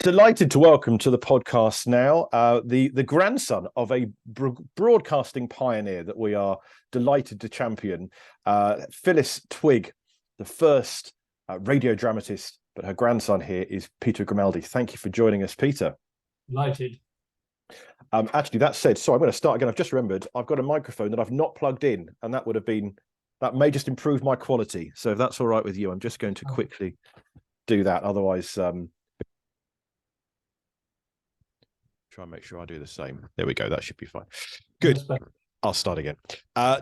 Delighted to welcome to the podcast now the grandson of a broadcasting pioneer that we are delighted to champion, Phyllis Twigg, the first radio dramatist, but her grandson here is Peter Grimaldi. Thank you for joining us, Peter. Delighted. Actually, that said, sorry, I'm going to start again. I've just remembered I've got a microphone that I've not plugged in, and that may just improve my quality. So if that's all right with you, I'm just going to quickly do that. Otherwise, try and make sure I do the same. There we go. That should be fine. Good. I'll start again.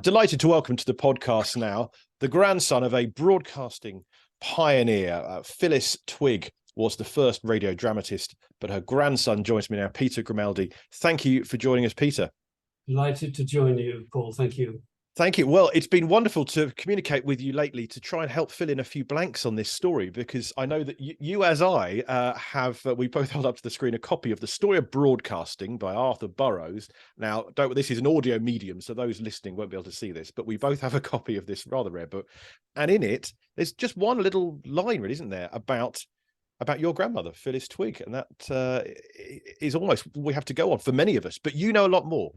Delighted to welcome to the podcast now the grandson of a broadcasting pioneer. Phyllis Twigg was the first radio dramatist, but her grandson joins me now, Peter Grimaldi. Thank you for joining us, Peter. Delighted to join you, Paul. Thank you. Thank you. Well, it's been wonderful to communicate with you lately to try and help fill in a few blanks on this story, because I know that you as I we both held up to the screen a copy of The Story of Broadcasting by Arthur Burroughs. Now, this is an audio medium, so those listening won't be able to see this, but we both have a copy of this rather rare book. And in it, there's just one little line, really, isn't there, about your grandmother, Phyllis Twigg. And that is almost we have to go on for many of us, but you know a lot more.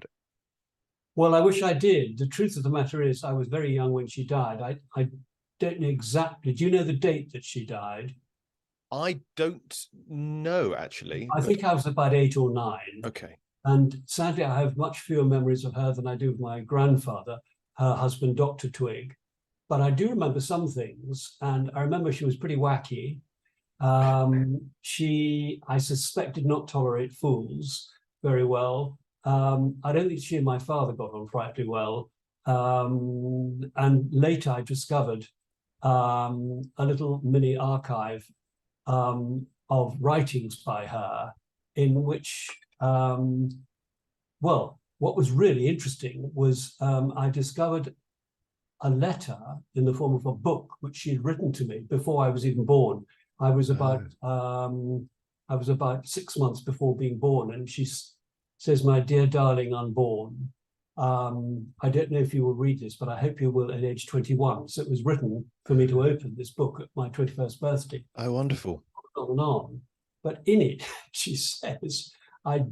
Well, I wish I did. The truth of the matter is I was very young when she died. I don't know exactly. Do you know the date that she died? I don't know, actually. I think I was about 8 or 9. Okay. And sadly, I have much fewer memories of her than I do of my grandfather, her husband, Dr. Twigg. But I do remember some things. And I remember she was pretty wacky. I suspect, did not tolerate fools very well. I don't think she and my father got on frightfully well. And later I discovered a little mini archive of writings by her in which, what was really interesting was I discovered a letter in the form of a book which she had written to me before I was even born. I was about 6 months before being born, and she says, "My dear darling unborn, I don't know if you will read this, but I hope you will at age 21. So it was written for me to open this book at my 21st birthday. Oh, wonderful. On and on. But in it, she says, I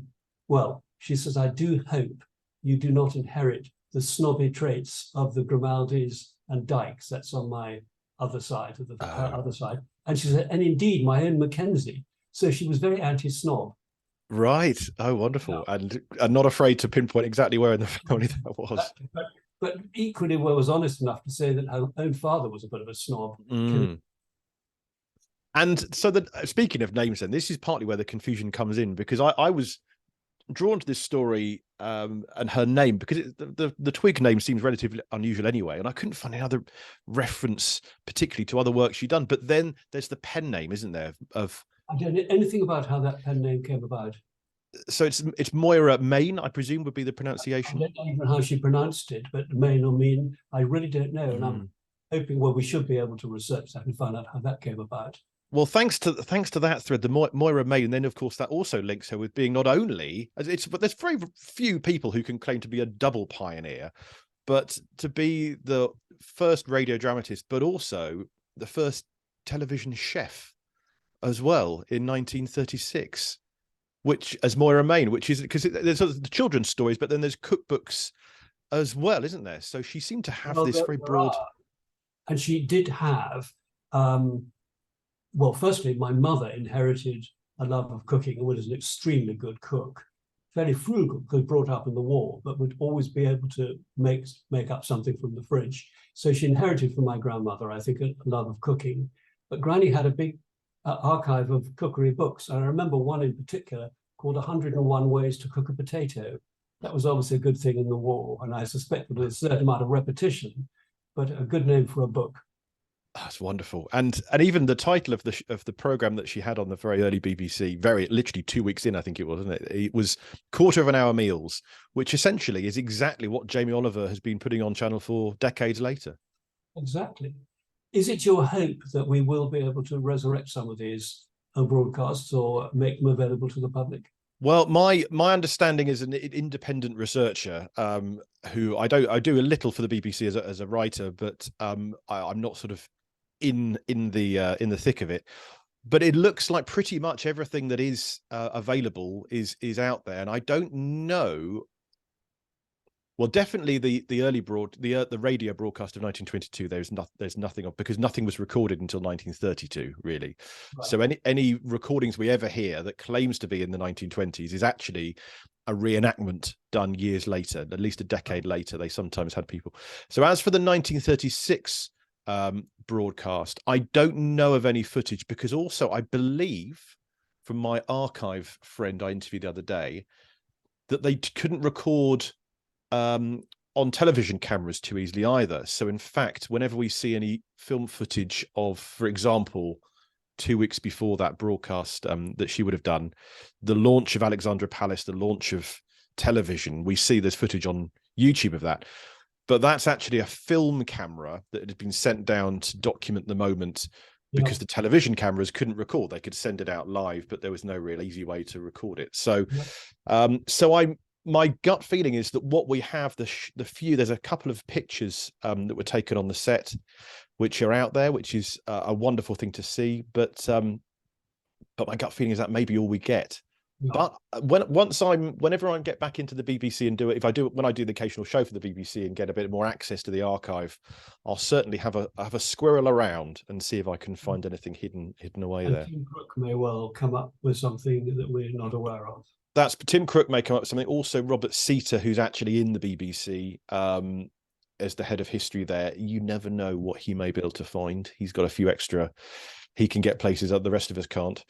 do hope you do not inherit the snobby traits of the Grimaldis and Dykes." That's on my other side of the other side. And she said, "and indeed, my own Mackenzie." So she was very anti-snob. Right. Oh, wonderful. Yeah. And not afraid to pinpoint exactly where in the family that was. But equally was honest enough to say that her own father was a bit of a snob. Mm. And so speaking of names, then, this is partly where the confusion comes in, because I was drawn to this story and her name because the Twigg name seems relatively unusual anyway, and I couldn't find any other reference particularly to other work she'd done. But then there's the pen name, isn't there, of... I don't know anything about how that pen name came about. So it's Moira Meighn, I presume, would be the pronunciation. I don't know even how she pronounced it, but Meighn or Mean, I really don't know. And I'm hoping, we should be able to research that and find out how that came about. Well, thanks to that thread, the Moira Meighn, and then of course that also links her with being not only but there's very few people who can claim to be a double pioneer, but to be the first radio dramatist, but also the first television chef as well in 1936, which as Moira Meighn, which is because there's the children's stories, but then there's cookbooks as well, isn't there? So she seemed to have this very broad. And she did have, firstly, my mother inherited a love of cooking and was an extremely good cook, very frugal, because brought up in the war, but would always be able to make up something from the fridge. So she inherited from my grandmother, I think, a love of cooking. But Granny had a big archive of cookery books. And I remember one in particular called 101 Ways to Cook a Potato. That was obviously a good thing in the war, and I suspect there was a certain amount of repetition, but a good name for a book. That's wonderful. And even the title of the program that she had on the very early BBC, literally 2 weeks in, I think it was, wasn't it? It was Quarter of an Hour Meals, which essentially is exactly what Jamie Oliver has been putting on Channel 4 decades later. Exactly. Is it your hope that we will be able to resurrect some of these broadcasts or make them available to the public? Well, my understanding as an independent researcher, who I do a little for the BBC as a writer, but I'm not sort of in the thick of it. but it looks like pretty much everything that is available is out there, and I don't know. Well, definitely the early the radio broadcast of 1922. There's nothing of, because nothing was recorded until 1932, really. Right. So any recordings we ever hear that claims to be in the 1920s is actually a reenactment done years later, at least a decade later. They sometimes had people. So as for the 1936 broadcast, I don't know of any footage, because also I believe from my archive friend I interviewed the other day that they couldn't record on television cameras too easily either. So in fact, whenever we see any film footage of, for example, 2 weeks before that broadcast that she would have done, the launch of Alexandra Palace, the launch of television, we see there's footage on YouTube of that. But that's actually a film camera that had been sent down to document the moment, because the television cameras couldn't record. They could send it out live, but there was no real easy way to record it. So, my gut feeling is that what we have, there's a couple of pictures that were taken on the set, which are out there, which is a wonderful thing to see. But my gut feeling is that may be all we get. But whenever I get back into the BBC and when I do the occasional show for the BBC and get a bit more access to the archive, I'll certainly have a squirrel around and see if I can find anything hidden away there. Tim Crook may well come up with something that we're not aware of. That's Tim Crook may come up with something. Also, Robert Seater, who's actually in the BBC as the head of history there. You never know what he may be able to find. He's got a few extra. He can get places that the rest of us can't.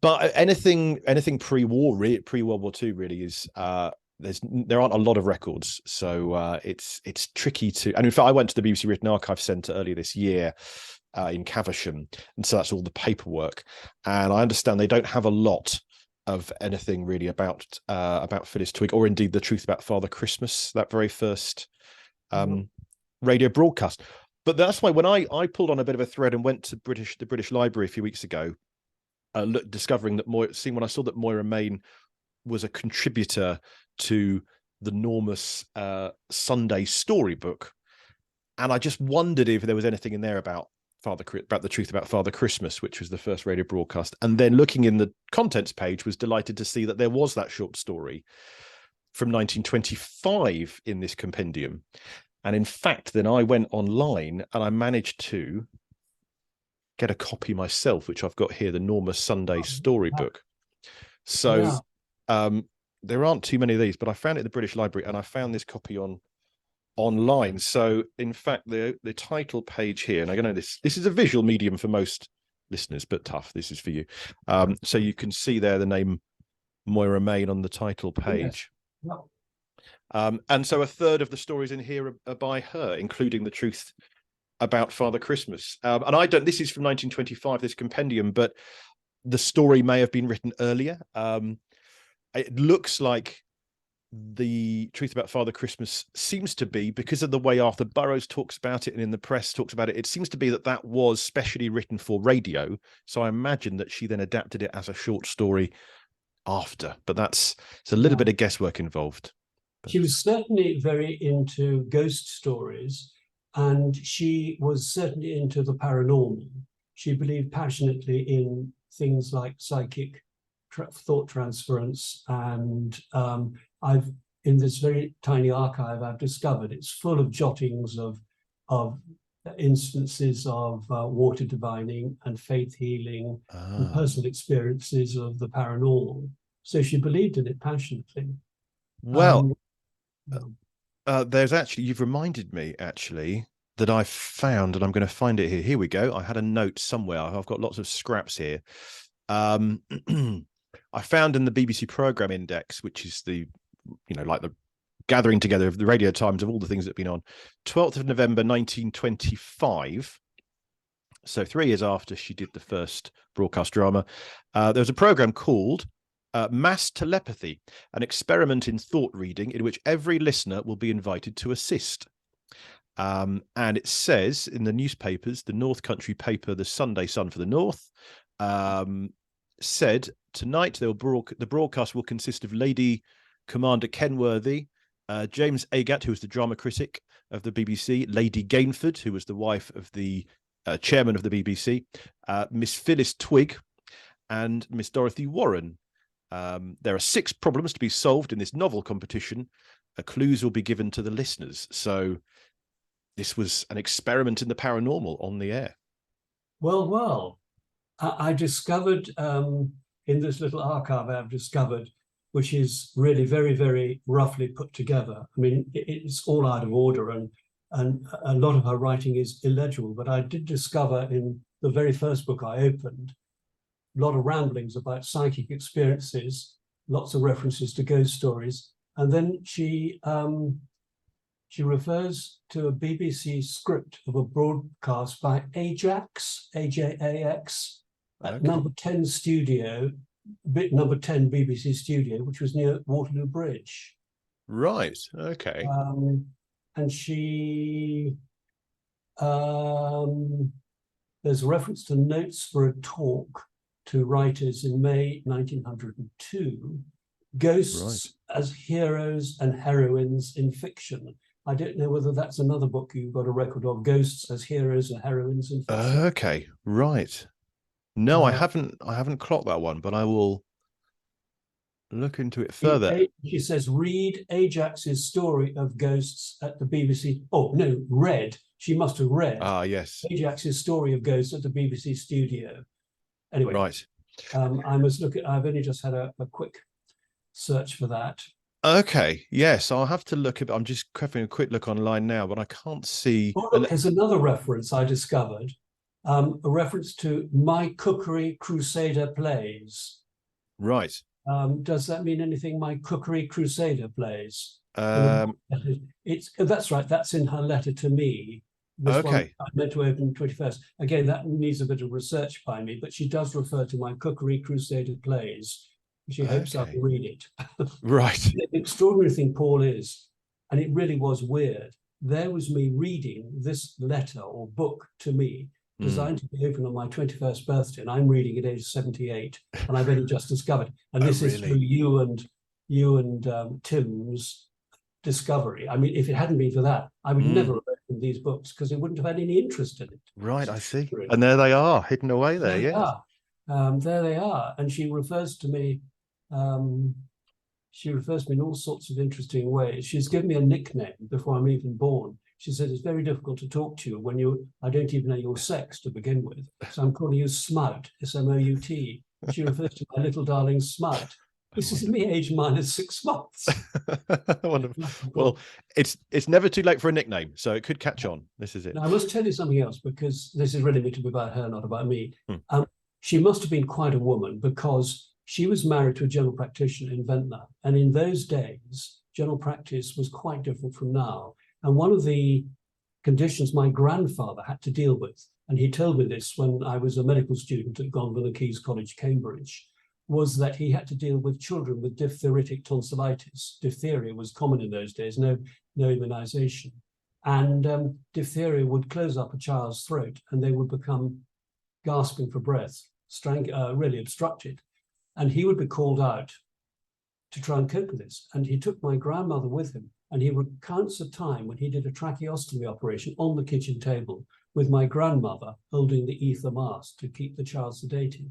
But anything pre-war, pre-World War II, really is there aren't a lot of records, so it's tricky to. And in fact, I went to the BBC Written Archive Centre earlier this year in Caversham, and so that's all the paperwork. And I understand they don't have a lot of anything really about Phyllis Twigg, or indeed the truth about Father Christmas, that very first radio broadcast. But that's why when I pulled on a bit of a thread and went to the British Library a few weeks ago, discovering that when I saw that Moira Meighn was a contributor to the Normus Sunday storybook, and I just wondered if there was anything in there about the truth about Father Christmas, which was the first radio broadcast. And then looking in the contents page, was delighted to see that there was that short story from 1925 in this compendium. And in fact, then I went online and I managed to get a copy myself, which I've got here, the Normus Sunday storybook. So there aren't too many of these, but I found it at the British Library, and I found this copy online. So in fact, the title page here, and I know this is a visual medium for most listeners, but tough, this is for you. So you can see there the name Moira Meighn on the title page. And so a third of the stories in here are by her, including the truth about Father Christmas. And this is from 1925, this compendium, but the story may have been written earlier. It looks like the truth about Father Christmas seems to be, because of the way Arthur Burroughs talks about it and in the press talks about it, it seems to be that was specially written for radio. So I imagine that she then adapted it as a short story after, but it's a little bit of guesswork involved. She was certainly very into ghost stories, and she was certainly into the paranormal. She believed passionately in things like psychic thought transference, and in this very tiny archive, I've discovered it's full of jottings of instances of water divining and faith healing and personal experiences of the paranormal. So she believed in it passionately. Well, there's actually, you've reminded me actually that I found, and I'm going to find it here. Here we go. I had a note somewhere. I've got lots of scraps here. I found in the BBC Programme Index, which is like the gathering together of the radio times of all the things that have been on, 12th of November 1925. So 3 years after she did the first broadcast drama, there was a programme called Mass Telepathy, an experiment in thought reading in which every listener will be invited to assist. And it says in the newspapers, the North Country paper, the Sunday Sun for the North, said tonight the broadcast will consist of Lady Commander Kenworthy, James Agat, who was the drama critic of the BBC, Lady Gainford, who was the wife of the chairman of the BBC, Miss Phyllis Twigg, and Miss Dorothy Warren. There are 6 problems to be solved in this novel competition. Clues will be given to the listeners. So this was an experiment in the paranormal on the air. Well, I discovered in this little archive I've discovered, which is really very, very roughly put together. I mean, it's all out of order, and a lot of her writing is illegible. But I did discover in the very first book I opened a lot of ramblings about psychic experiences, lots of references to ghost stories, and then she refers to a BBC script of a broadcast by Ajax, Ajax, at number 10 studio, number 10 BBC studio, which was near Waterloo Bridge. Right. Okay. And she, there's a reference to notes for a talk to writers in May 1902, ghosts as heroes and heroines in fiction. I don't know whether that's another book you've got a record of, ghosts as heroes and heroines in fiction. Okay, right. No, I haven't clocked that one, but I will look into it further. She says, read Ajax's story of ghosts at the BBC. Oh, no, read. She must have read. Yes. Ajax's story of ghosts at the BBC studio. Anyway, right. I must look at, I've only just had a quick search for that. Okay, yes, I'll have to look at, I'm just having a quick look online now, but I can't see. Oh, look, there's another reference I discovered, a reference to My Cookery Crusader Plays. Right. Does that mean anything, My Cookery Crusader Plays? That's right, that's in her letter to me. This one I meant to open 21st. Again, that needs a bit of research by me, but she does refer to My Cookery Crusader Plays. She hopes I can read it. Right. The extraordinary thing, Paul, is, and it really was weird, there was me reading this letter or book to me, designed to be opened on my 21st birthday, and I'm reading at age 78, and I've only just discovered. And this is through you and Tim's discovery. I mean, if it hadn't been for that, I would never have opened these books because it wouldn't have had any interest in it. Right, I see. And there they are, hidden away there, yeah. There they are. And she refers to me, in all sorts of interesting ways. She's given me a nickname before I'm even born. She said, it's very difficult to talk to you when I don't even know your sex to begin with. So I'm calling you Smout, S-M-O-U-T. She refers to my little darling Smout. This is me age minus 6 months. Wonderful. Well, it's never too late for a nickname, so it could catch on. This is it. Now, I must tell you something else, because this is really meant to be about her, not about me. She must have been quite a woman, because she was married to a general practitioner in Ventnor. And in those days, general practice was quite different from now. And one of the conditions my grandfather had to deal with, and he told me this when I was a medical student at Gonville Keyes College, Cambridge, was that he had to deal with children with diphtheritic tonsillitis. Diphtheria was common in those days, no immunization. And diphtheria would close up a child's throat and they would become gasping for breath, really obstructed. And he would be called out to try and cope with this. And he took my grandmother with him, and he recounts a time when he did a tracheostomy operation on the kitchen table with my grandmother holding the ether mask to keep the child sedated.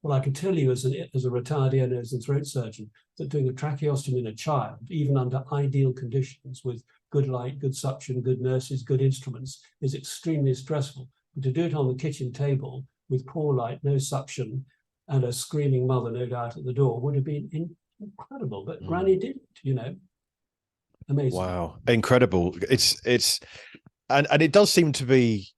Well, I can tell you as a retired ear, nose and throat surgeon that doing a tracheostomy in a child, even under ideal conditions with good light, good suction, good nurses, good instruments, is extremely stressful. But to do it on the kitchen table with poor light, no suction, and a screaming mother, no doubt, at the door would have been incredible. But Granny didn't, Amazing. Wow, incredible. And it does seem to be,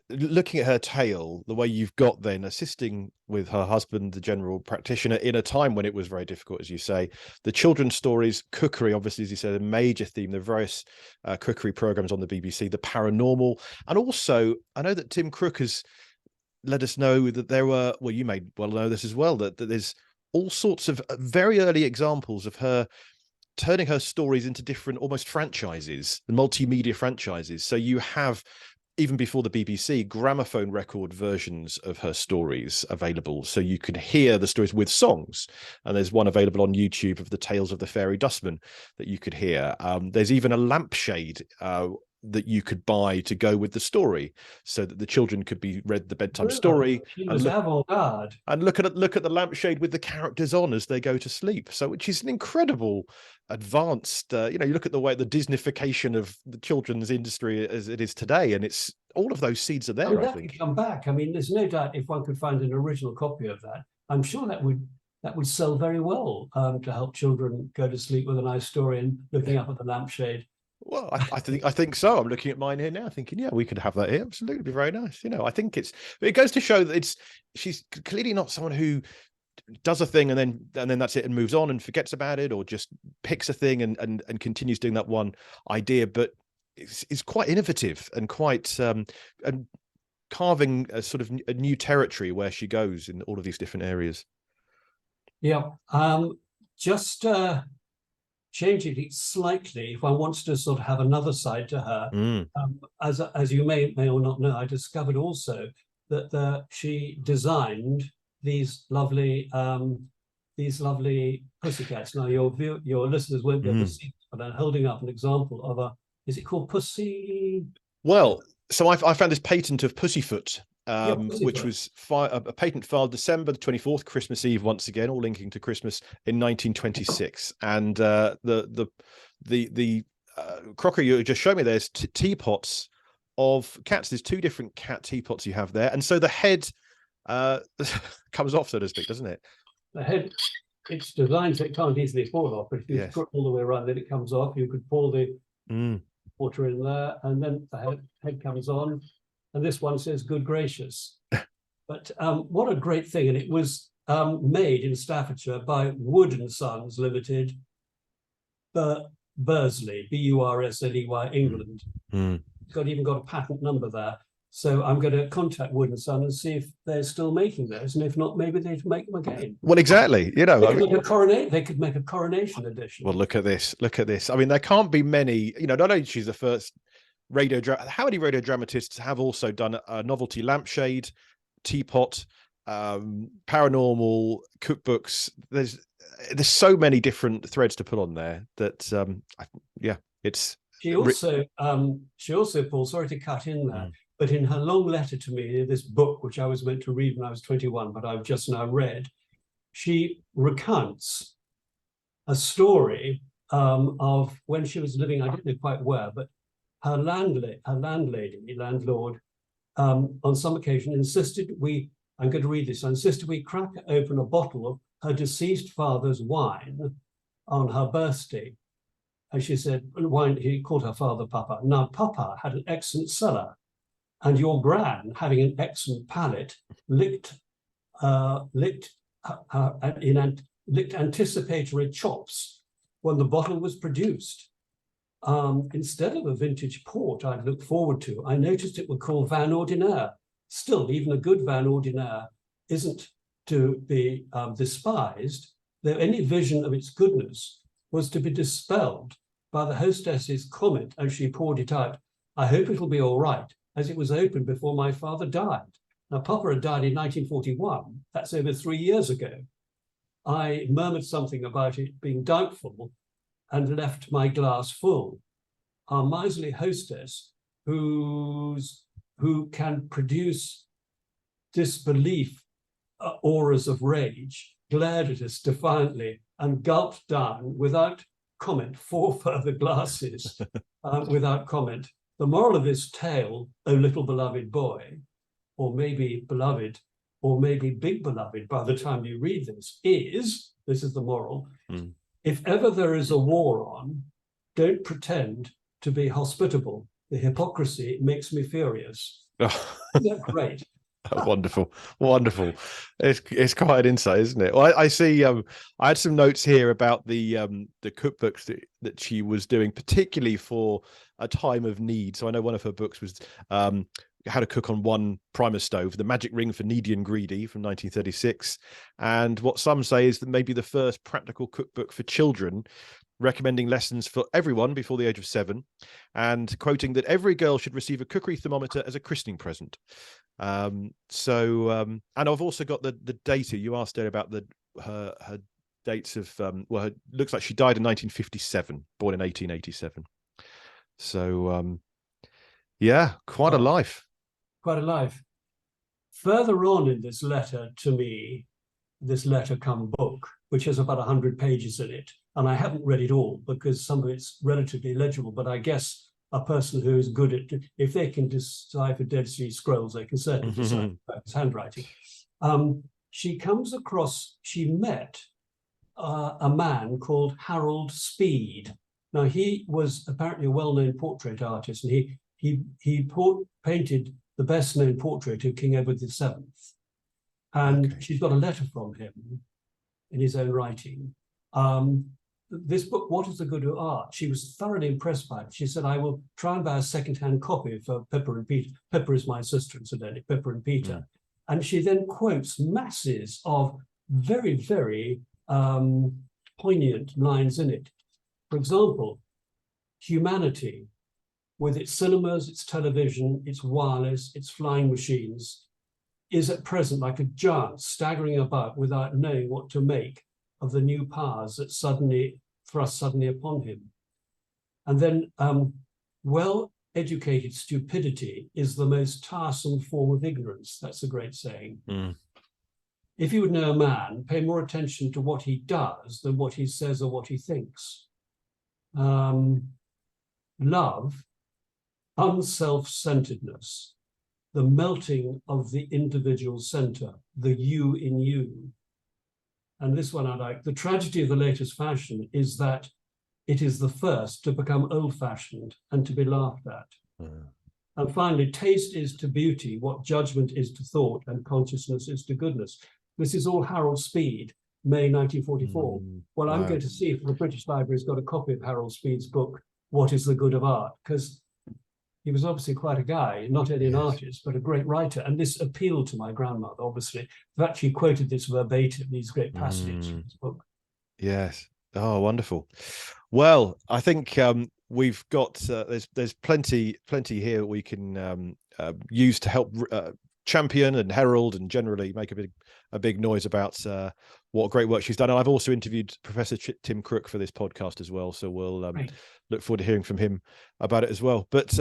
looking at her tale, the way you've got then assisting with her husband, the general practitioner, in a time when it was very difficult, as you say. The children's stories, cookery, obviously, as you said, a major theme, the various cookery programs on the BBC, the paranormal. And also, I know that Tim Crook has let us know that there were, well, you may well know this as well, that there's all sorts of very early examples of her turning her stories into different almost franchises, multimedia franchises. So you have, even before the BBC, gramophone record versions of her stories available, so you can hear the stories with songs. And there's one available on YouTube of the Tales of the Fairy Dustman that you could hear. There's even a lampshade that you could buy to go with the story, so that the children could be read the bedtime Really? story She was avant-garde. and look at the lampshade with the characters on as they go to sleep. So, which is an incredible advanced, you look at the Disneyfication of the children's industry as it is today, and it's all of those seeds are there. I mean, I that think could come back. I mean, there's no doubt if one could find an original copy of that, I'm sure that would sell very well, to help children go to sleep with a nice story and looking up at the lampshade. Well, I think so. I'm looking at mine here now, thinking, yeah, we could have that here. Absolutely, be very nice. I think it goes to show that she's clearly not someone who does a thing and then that's it and moves on and forgets about it, or just picks a thing and continues doing that one idea, but is quite innovative and quite and carving a sort of a new territory where she goes in all of these different areas. Yeah. Just changing it slightly, if one wants to sort of have another side to her, as you may or not know, I discovered also that she designed these lovely pussycats. Now your listeners won't be able to see, but I'm holding up an example of is it called Pussy? Well, so I found this patent of Pussyfoot, Pussyfoot. which was a patent filed December the 24th, Christmas Eve, once again, all linking to Christmas, in 1926. And the crockery you just showed me, there's teapots of cats. There's 2 different cat teapots you have there, and so the head comes off, so to speak, doesn't it? The head, it's designed so it can't easily fall off, but if you put all the way around, then it comes off. You could pour the water in there, and then the head comes on, and this one says "Good gracious." But what a great thing! And it was made in Staffordshire by Wood and Sons Limited, Bursley, Bursley, England. It's even got a patent number there. So I'm going to contact Wood and Son and see if they're still making those, and if not, maybe they'd make them again. Well, exactly. They could make a coronation edition. Well, look at this. I mean, there can't be many. Not only she's the first how many radio dramatists have also done a novelty lampshade, teapot, paranormal, cookbooks. There's so many different threads to put on there that it's. She also, Paul, sorry to cut in there, but in her long letter to me, this book, which I was meant to read when I was 21, but I've just now read, she recounts a story of when she was living, I don't know quite where, but her landlord, on some occasion insisted I'm going to read this, insisted we crack open a bottle of her deceased father's wine on her birthday. And she said, wine, he called her father Papa. Now, Papa had an excellent cellar, and your gran, having an excellent palate, licked anticipatory chops when the bottle was produced. Instead of a vintage port I'd looked forward to, I noticed it were called Vin Ordinaire. Still, even a good Vin Ordinaire isn't to be despised, though any vision of its goodness was to be dispelled by the hostess's comment as she poured it out, "I hope it'll be all right, as it was opened before my father died." Now, Papa had died in 1941. That's over 3 years ago. I murmured something about it being doubtful and left my glass full. Our miserly hostess, who can produce disbelief auras of rage, glared at us defiantly and gulped down without comment 4 further glasses without comment. The moral of this tale, O little beloved boy, or maybe beloved, or maybe big beloved by the time you read this is the moral, if ever there is a war on, don't pretend to be hospitable. The hypocrisy makes me furious. Isn't that great? Wonderful. It's quite an insight, isn't it? Well, I see. I had some notes here about the cookbooks that she was doing, particularly for a time of need. So I know one of her books was How to Cook on One Primer Stove, The Magic Ring for Needy and Greedy from 1936, and what some say is that maybe the first practical cookbook for children, recommending lessons for everyone before the age of 7, and quoting that every girl should receive a cookery thermometer as a christening present. And I've also got the data you asked her about her dates of it looks like she died in 1957, born in 1887. So Yeah, quite a life. Quite a life. Further on in this letter to me, this letter come book, which has about 100 pages in it, and I haven't read it all because some of it's relatively illegible, but I guess a person who is good at, if they can decipher Dead Sea Scrolls, they can certainly decipher his handwriting. She comes across, she met a man called Harold Speed. Now, he was apparently a well-known portrait artist, and he painted the best-known portrait of King Edward VII. And she's got a letter from him in his own writing. This book, What is the Good of Art? She was thoroughly impressed by it. She said, I will try and buy a second-hand copy for Pippa and Peter. Pippa is my sister, incidentally, Pippa and Peter. Yeah. And she then quotes masses of very, very poignant lines in it. For example, humanity, with its cinemas, its television, its wireless, its flying machines, is at present like a giant staggering about without knowing what to make of the new powers that suddenly thrust upon him. And then well-educated stupidity is the most tiresome form of ignorance. That's a great saying. If you would know a man, pay more attention to what he does than what he says or what he thinks. Love, unself-centeredness, the melting of the individual center, the you in you. And this one I like. The tragedy of the latest fashion is that it is the first to become old-fashioned and to be laughed at. And finally, taste is to beauty what judgment is to thought and consciousness is to goodness. This is all Harold Speed, May 1944. Well, I'm going to see if the British Library's got a copy of Harold Speed's book, What is the Good of Art? Because he was obviously quite a guy, not only an artist, but a great writer. And this appealed to my grandmother, obviously. I've actually quoted this verbatim, these great passages in this book. Yes. Oh, wonderful. Well, I think we've got, there's plenty here we can use to help champion and herald and generally make a big noise about what great work she's done. And I've also interviewed Professor Tim Crook for this podcast as well, so we'll look forward to hearing from him about it as well. But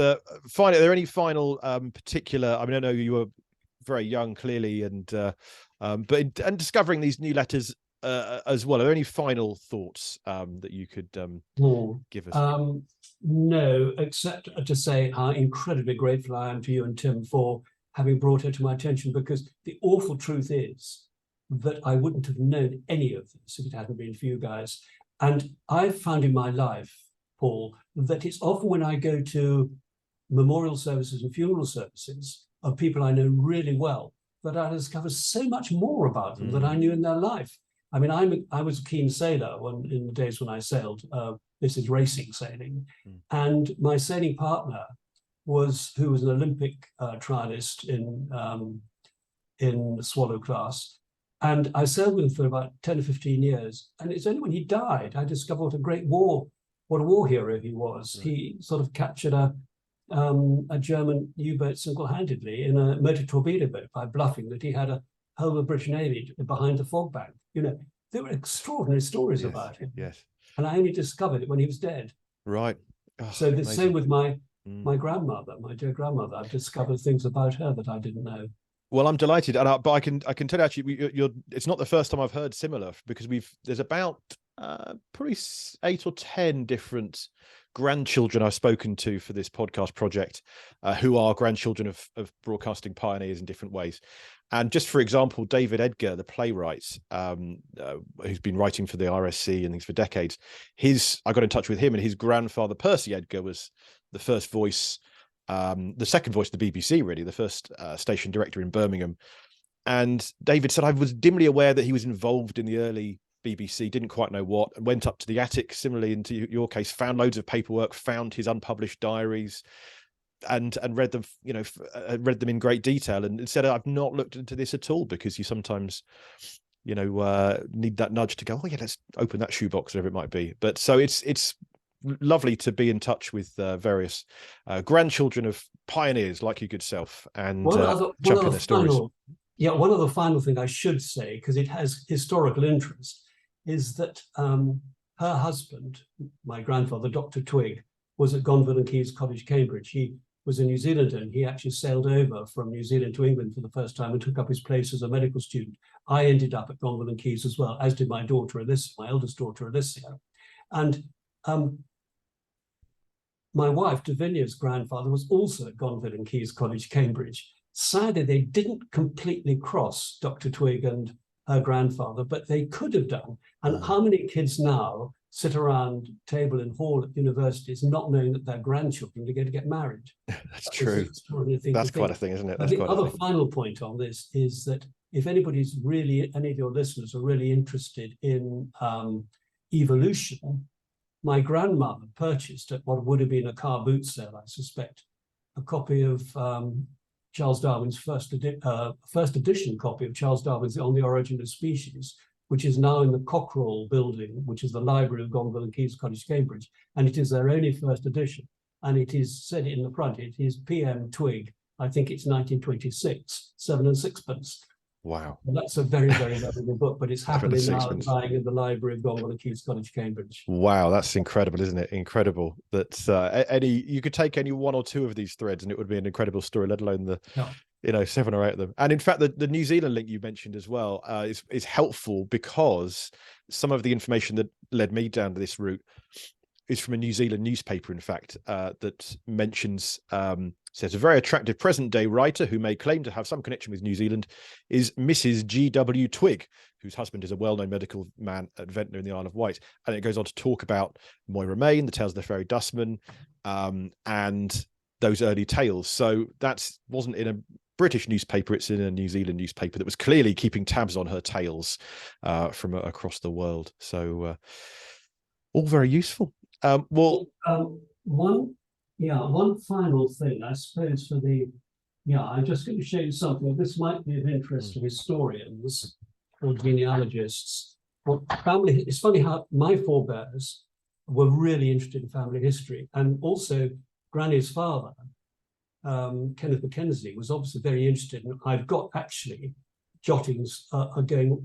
finally, are there any final particular, I mean, I know you were very young clearly, and discovering these new letters as well, are there any final thoughts that you could give us? No, except to say how incredibly grateful I am to you and Tim for having brought her to my attention, because the awful truth is that I wouldn't have known any of this if it hadn't been for you guys. And I've found in my life, Paul, that it's often when I go to memorial services and funeral services of people I know really well that I discover so much more about them than I knew in their life. I mean, I was a keen sailor in the days when I sailed. This is racing sailing. And my sailing partner who was an Olympic trialist in the Swallow class. And I sailed with him for about 10 or 15 years. And it's only when he died, I discovered what a war hero he was. Right. He sort of captured a German U-boat single-handedly in a motor torpedo boat by bluffing that he had a whole of the British Navy behind the fog bank. You know, there were extraordinary stories about him. Yes. And I only discovered it when he was dead. Right. Oh, so the same with my grandmother, my dear grandmother. I've discovered things about her that I didn't know. Well, I'm delighted, and but I can tell you actually, it's not the first time I've heard similar, because there's about probably 8 or 10 different grandchildren I've spoken to for this podcast project, who are grandchildren of broadcasting pioneers in different ways. And just for example, David Edgar, the playwright, who's been writing for the RSC and things for decades, I got in touch with him, and his grandfather, Percy Edgar, was the first voice, the second voice of the BBC, really, the first station director in Birmingham. And David said, I was dimly aware that he was involved in the early BBC, didn't quite know what, and went up to the attic, similarly into your case, found loads of paperwork, found his unpublished diaries, and read them, read them in great detail, and said, I've not looked into this at all, because you sometimes, need that nudge to go, oh yeah, let's open that shoebox, whatever it might be. But so it's lovely to be in touch with various grandchildren of pioneers like your good self, and champion their stories. One other final thing I should say, because it has historical interest, is that her husband, my grandfather, Dr. Twigg, was at Gonville and Caius College, Cambridge. He was a New Zealander, and he actually sailed over from New Zealand to England for the first time and took up his place as a medical student. I ended up at Gonville and Keys as well, as did my daughter Alicia, my eldest daughter Alicia. And my wife, Davinia's grandfather, was also at Gonville and Keys College, Cambridge. Sadly, they didn't completely cross Dr. Twigg and her grandfather, but they could have done. And how many kids now sit around table and hall at universities not knowing that their grandchildren are going to get married? That's true. That's quite a thing, isn't it? That's the other final point on this is that if anybody's really, any of your listeners are really interested in evolution, my grandmother purchased at what would have been a car boot sale, I suspect, a copy of Charles Darwin's first edition copy of Charles Darwin's On the Origin of Species, which is now in the Cockerell building, which is the library of Gonville and Keys College, Cambridge. And it is their only first edition. And it is said in the front, it is PM Twigg, I think it's 1926, 7 and 6pence. Wow. Well, that's a very, very valuable book, but it's happily now lying in the library of Gonville and Keys College, Cambridge. Wow, that's incredible, isn't it? Incredible that you could take any one or two of these threads and it would be an incredible story, let alone the 7 or 8 of them. And in fact, the New Zealand link you mentioned as well is helpful, because some of the information that led me down to this route is from a New Zealand newspaper, in fact, that mentions, says a very attractive present-day writer who may claim to have some connection with New Zealand is Mrs. G.W. Twigg, whose husband is a well-known medical man at Ventnor in the Isle of Wight. And it goes on to talk about Moira Meighn, the Tales of the Fairy Dustman, and those early tales. So that wasn't in a British newspaper, it's in a New Zealand newspaper that was clearly keeping tabs on her tales from across the world. So all very useful. One final thing, I suppose, I'm just going to show you something. This might be of interest to historians or genealogists. Well, it's funny how my forebears were really interested in family history, and also Granny's father, Kenneth Mackenzie, was obviously very interested. And I've got actually jottings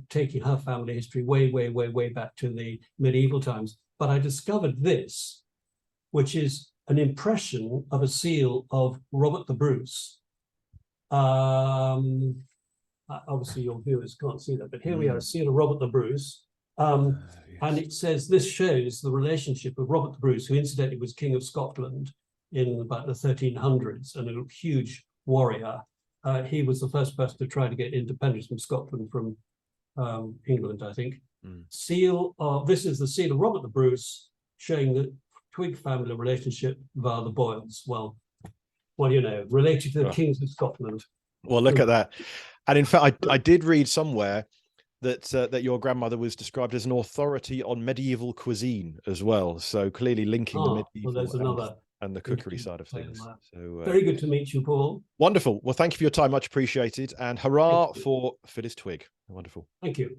taking her family history way back to the medieval times. But I discovered this, which is an impression of a seal of Robert the Bruce. Obviously, your viewers can't see that, but here we are, a seal of Robert the Bruce. Yes. And it says this shows the relationship of Robert the Bruce, who incidentally was King of Scotland in about the 1300s and a huge warrior. He was the first person to try to get independence from Scotland from England, I think. This is the seal of Robert the Bruce, showing the Twigg family relationship via the Boyles. Well, related to the kings of Scotland. Well, look at that. And in fact, I did read somewhere that your grandmother was described as an authority on medieval cuisine as well. So clearly linking the medieval and the cookery side of things. So very good to meet you, Paul. Wonderful. Well, thank you for your time. Much appreciated. And hurrah for Phyllis Twigg. Wonderful. Thank you.